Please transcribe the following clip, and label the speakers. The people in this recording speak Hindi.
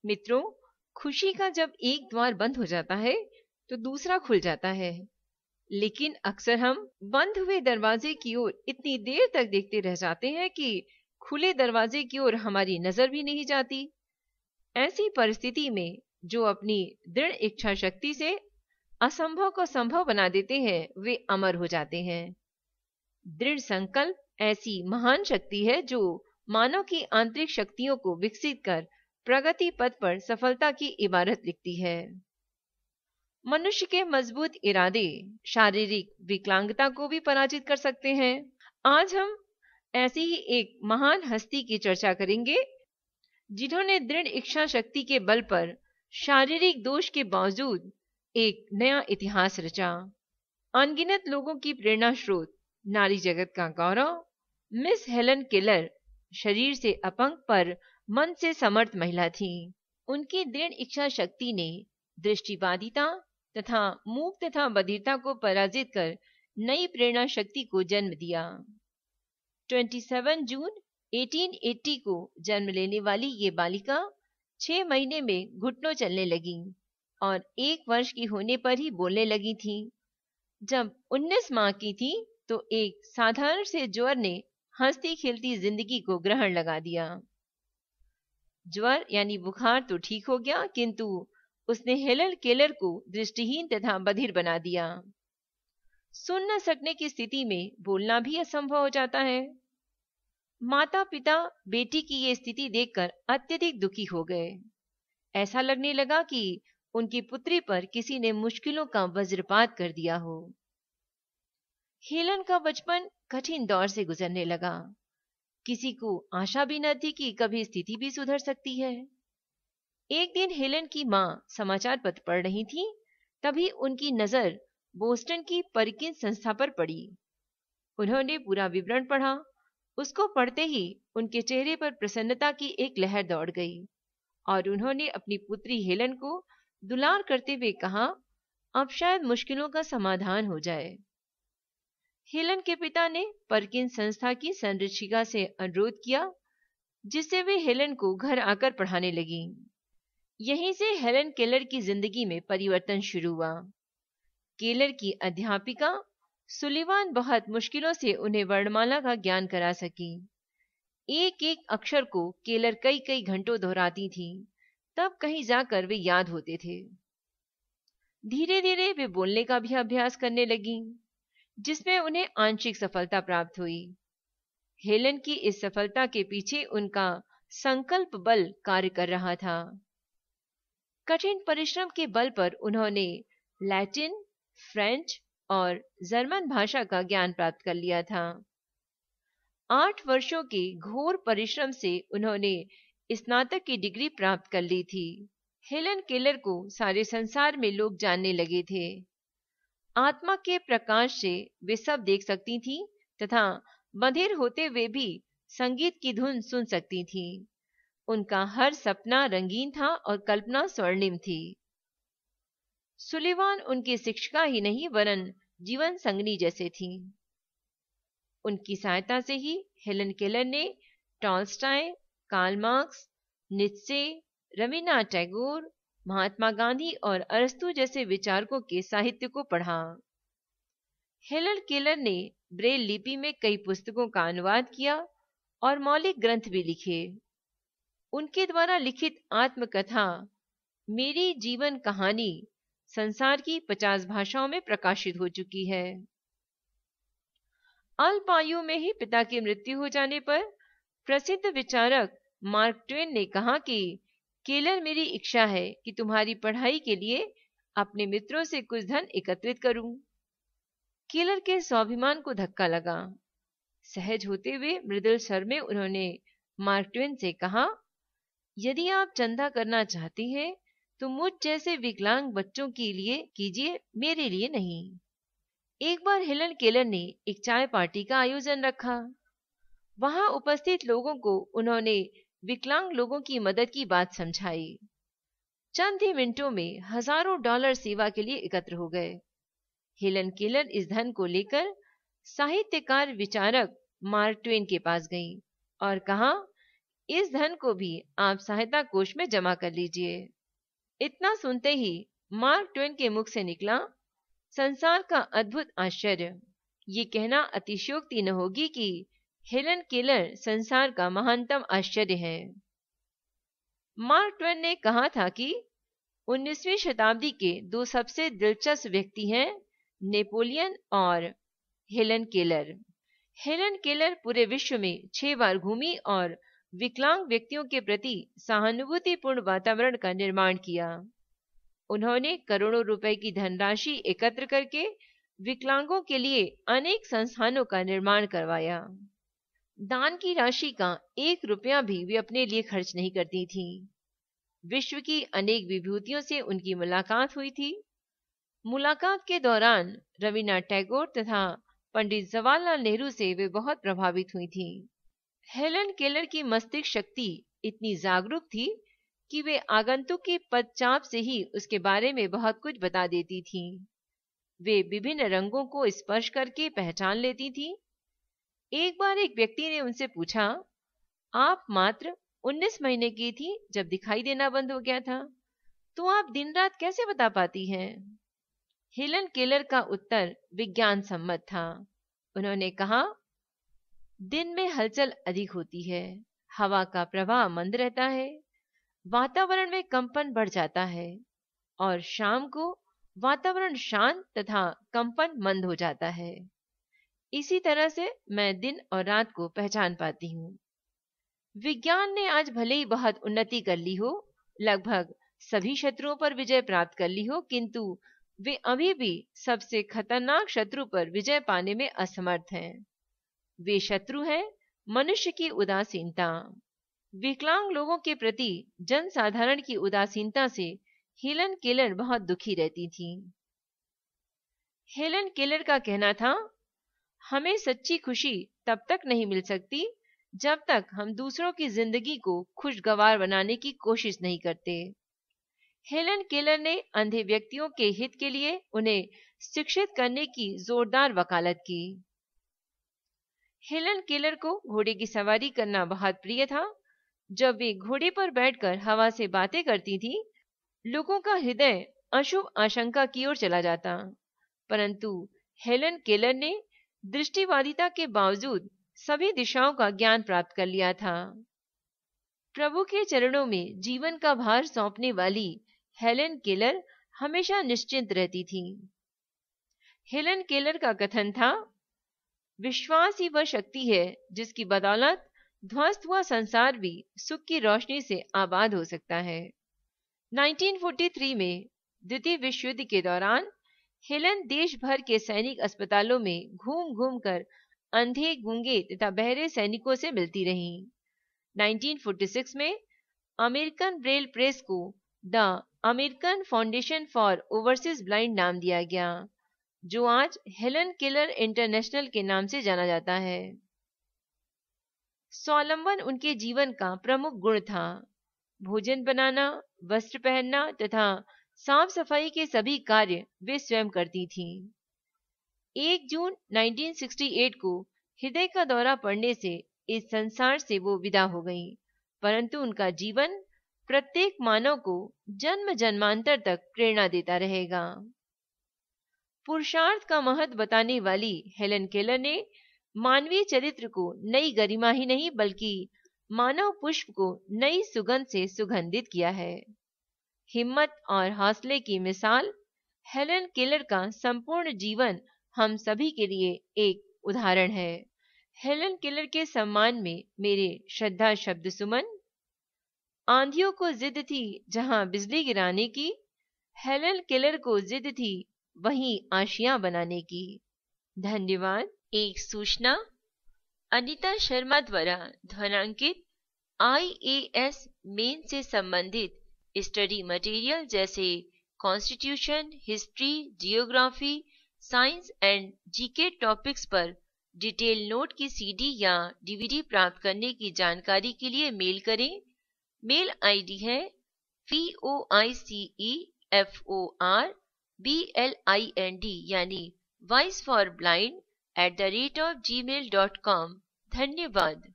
Speaker 1: मित्रों, खुशी का जब एक द्वार बंद हो जाता है तो दूसरा खुल जाता है, लेकिन अक्सर हम बंद हुए दरवाजे की ओर इतनी देर तक देखते रह जाते हैं कि खुले दरवाजे की ओर हमारी नजर भी नहीं जाती। ऐसी परिस्थिति में जो अपनी दृढ़ इच्छा शक्ति से असंभव को संभव बना देते हैं, वे अमर हो जाते हैं। दृढ़ संकल्प ऐसी महान शक्ति है जो मानव की आंतरिक शक्तियों को विकसित कर प्रगति पथ पर सफलता की इबारत लिखती है। मनुष्य के मजबूत इरादे शारीरिक विकलांगता को भी पराजित कर सकते हैं। आज हम ऐसी ही एक महान हस्ती की चर्चा करेंगे जिन्होंने दृढ़ इच्छा शक्ति के बल पर शारीरिक दोष के बावजूद एक नया इतिहास रचा। अनगिनत लोगों की प्रेरणा स्रोत, नारी जगत का गौरव, मिस हेलन केलर शरीर से अपंग पर मन से समर्थ महिला थी। उनकी दृढ़ इच्छा शक्ति ने दृष्टिबाधिता तथा मूक तथा बधिरता को पराजित कर नई प्रेरणा शक्ति को जन्म दिया। 27 जून 1880 को जन्म लेने वाली ये बालिका 6 महीने में घुटनों चलने लगी और 1 वर्ष की होने पर ही बोलने लगी थी। जब 19 माह की थी तो एक साधारण से ज्वर ने हंसती खिलती जिंदगी को ग्रहण लगा दिया। ज्वर यानी बुखार तो ठीक हो गया, किंतु उसने हेलन केलर को दृष्टिहीन तथा बधिर बना दिया। सुन न सकने की स्थिति में बोलना भी असंभव हो जाता है। माता पिता बेटी की ये स्थिति देखकर अत्यधिक दुखी हो गए। ऐसा लगने लगा कि उनकी पुत्री पर किसी ने मुश्किलों का वज्रपात कर दिया हो। हेलन का बचपन कठिन दौर से गुजरने लगा। किसी को आशा भी न थी कि कभी स्थिति भी सुधर सकती है। एक दिन हेलन की मां समाचार पत्र पढ़ रही थी, तभी उनकी नजर बोस्टन की परकिंस संस्था पर पड़ी। उन्होंने पूरा विवरण पढ़ा। उसको पढ़ते ही उनके चेहरे पर प्रसन्नता की एक लहर दौड़ गई और उन्होंने अपनी पुत्री हेलन को दुलार करते हुए कहा, अब शायद मुश्किलों का समाधान हो जाए। हेलन के पिता ने परकिंस संस्था की संरक्षिका से अनुरोध किया, जिससे वे हेलन को घर आकर पढ़ाने लगी। यहीं से हेलन केलर की जिंदगी में परिवर्तन शुरू हुआ। केलर की अध्यापिका सुलिवान बहुत मुश्किलों से उन्हें वर्णमाला का ज्ञान करा सकी। एक एक अक्षर को केलर कई कई घंटों दोहराती थी, तब कहीं जाकर वे याद होते थे। धीरे धीरे वे बोलने का भी अभ्यास करने लगी, जिसमें उन्हें आंशिक सफलता प्राप्त हुई। हेलन की इस सफलता के पीछे उनका संकल्प बल कार्य कर रहा था। कठिन परिश्रम के बल पर उन्होंने लैटिन, फ्रेंच और जर्मन भाषा का ज्ञान प्राप्त कर लिया था। 8 वर्षों के घोर परिश्रम से उन्होंने स्नातक की डिग्री प्राप्त कर ली थी। हेलन केलर को सारे संसार में लोग जानने लगे थे। आत्मा के प्रकाश से वे सब देख सकती थी तथा बधिर होते हुए भी संगीत की धुन सुन सकती थी। उनका हर सपना रंगीन था और कल्पना स्वर्णिम थी। सुलिवान उनकी शिक्षिका ही नहीं वरन जीवन संगनी जैसे थी। उनकी सहायता से ही हेलन केलर ने Tolstoy, Karl Marx, Nietzsche, Rabindranath Tagore, Mahatma Gandhi और अरस्तु जैसे विचारकों के साहित्य को पढ़ा। हेलन केलर ने ब्रेल लिपि में कई पुस्तकों का अनुवाद किया और मौलिक ग्रंथ भी लिखे। उनके द्वारा लिखित आत्मकथा मेरी जीवन कहानी संसार की 50 भाषाओं में प्रकाशित हो चुकी है। अल्प आयु में ही पिता की मृत्यु हो जाने पर प्रसिद्ध विचारक मार्क ट्वेन ने कहा कि केलर, मेरी इच्छा है कि तुम्हारी पढ़ाई के लिए अपने मित्रों से कुछ धन एकत्रित करूं। केलर के स्वाभिमान को धक्का लगा। सहज होते हुए मृदुल स्वर में उन्होंने मार्क ट्वेन से कहा, यदि आप चंदा करना चाहती हैं तो मुझ जैसे विकलांग बच्चों के लिए कीजिए, मेरे लिए नहीं। एक बार हेलन केलर ने एक चाय पार्टी का आयोजन रखा। वहां उपस्थित लोगों को उन्होंने विकलांग लोगों की मदद की बात समझाई। चंद ही मिनटों में हजारों डॉलर सेवा के लिए एकत्र हो गए। हेलन केलर इस धन को लेकर साहित्यकार विचारक मार्क ट्वेन के पास गई और कहा, इस धन को भी आप सहायता कोष में जमा कर लीजिए। इतना सुनते ही मार्क ट्वेन के मुख से निकला, संसार का अद्भुत आश्चर्य। ये कहना अतिशयोक्ति न होगी कि हेलन केलर संसार का महानतम आश्चर्य है। मार्क ट्वेन ने कहा था कि 19वीं शताब्दी के दो सबसे दिलचस्प व्यक्ति हैं नेपोलियन और हेलन केलर। हेलन केलर पूरे विश्व में 6 बार घूमी और विकलांग व्यक्तियों के प्रति सहानुभूतिपूर्ण वातावरण का निर्माण किया। उन्होंने करोड़ों रुपए की धनराशि एकत्र करके विकलांगों के लिए अनेक संस्थानों का निर्माण करवाया। दान की राशि का 1 रुपया भी वे अपने लिए खर्च नहीं करती थी। विश्व की अनेक विभूतियों से उनकी मुलाकात हुई थी। मुलाकात के दौरान रविन्द्रनाथ टैगोर तथा पंडित जवाहरलाल नेहरू से वे बहुत प्रभावित हुई थी। हेलन केलर की मस्तिष्क शक्ति इतनी जागरूक थी कि वे आगंतुक की पदचाप से ही उसके बारे में बहुत कुछ बता देती थी। वे विभिन्न रंगों को स्पर्श करके पहचान लेती थी। एक बार एक व्यक्ति ने उनसे पूछा, आप मात्र 19 महीने की थी जब दिखाई देना बंद हो गया था, तो आप दिन रात कैसे बता पाती हैं? हेलन केलर का उत्तर विज्ञान सम्मत था। उन्होंने कहा, दिन में हलचल अधिक होती है, हवा का प्रवाह मंद रहता है, वातावरण में कंपन बढ़ जाता है और शाम को वातावरण शांत तथा कंपन मंद हो जाता है। इसी तरह से मैं दिन और रात को पहचान पाती हूँ। विज्ञान ने आज भले ही बहुत उन्नति कर ली हो, लगभग सभी शत्रुओं पर विजय प्राप्त कर ली हो, किंतु वे अभी भी सबसे खतरनाक शत्रु पर विजय पाने में असमर्थ हैं। वे शत्रु है मनुष्य की उदासीनता। विकलांग लोगों के प्रति जनसाधारण की उदासीनता से हेलन केलर बहुत दुखी रहती थी। हेलन केलर का कहना था, हमें सच्ची खुशी तब तक नहीं मिल सकती जब तक हम दूसरों की जिंदगी को खुशगवार बनाने की कोशिश नहीं करते। हेलन केलर ने अंधे व्यक्तियों के हित के लिए उन्हें शिक्षित करने की जोरदार वकालत की। हेलन केलर को घोड़े की सवारी करना बहुत प्रिय था। जब वे घोड़े पर बैठकर हवा से बातें करती थी, लोगों का हृदय अशुभ आशंका की ओर चला जाता, परंतु हेलन केलर ने दृष्टिवादिता के बावजूद सभी दिशाओं का ज्ञान प्राप्त कर लिया था। प्रभु के चरणों में जीवन का भार सौंपने वाली हेलन केलर हमेशा निश्चिंत रहती थी। हेलन केलर का कथन था, विश्वास ही वह शक्ति है जिसकी बदौलत ध्वस्त हुआ संसार भी सुख की रोशनी से आबाद हो सकता है। 1943 में द्वितीय विश्व युद्ध के दौरान हेलन देश भर के सैनिक अस्पतालों में घूम घूम कर अंधे, गूंगे तथा बहरे सैनिकों से मिलती रहीं। 1946 में अमेरिकन ब्रेल प्रेस को the American foundation for overseas blind नाम दिया गया, जो आज हेलन केलर इंटरनेशनल के नाम से जाना जाता है। स्वावलंबन उनके जीवन का प्रमुख गुण था। भोजन बनाना, वस्त्र पहनना तथा साफ सफाई के सभी कार्य वे स्वयं करती थीं। 1 जून 1968 को हृदय का दौरा पड़ने से इस संसार से वो विदा हो गईं, परंतु उनका जीवन प्रत्येक मानव को जन्म जन्मांतर तक प्रेरणा देता रहेगा। पुरुषार्थ का महत्व बताने वाली हेलन केलर ने मानवीय चरित्र को नई गरिमा ही नहीं बल्कि मानव पुष्प को नई सुगंध से सुगंधित किया है। हिम्मत और हौसले की मिसाल हेलन केलर का संपूर्ण जीवन हम सभी के लिए एक उदाहरण है। हेलन केलर के सम्मान में मेरे श्रद्धा शब्द सुमन। आंधियों को जिद थी जहां बिजली गिराने की, हेलन केलर को जिद थी वहीं आशियां बनाने की। धन्यवाद। एक सूचना, अनीता शर्मा द्वारा ध्वनांकित IAS मेन से संबंधित स्टडी मटेरियल जैसे constitution, history, geography, science and GK topics पर डिटेल नोट की CD या DVD प्राप्त करने की जानकारी के लिए मेल करें। मेल ID है voiceforblind यानी voice for blind @gmail.com। धन्यवाद।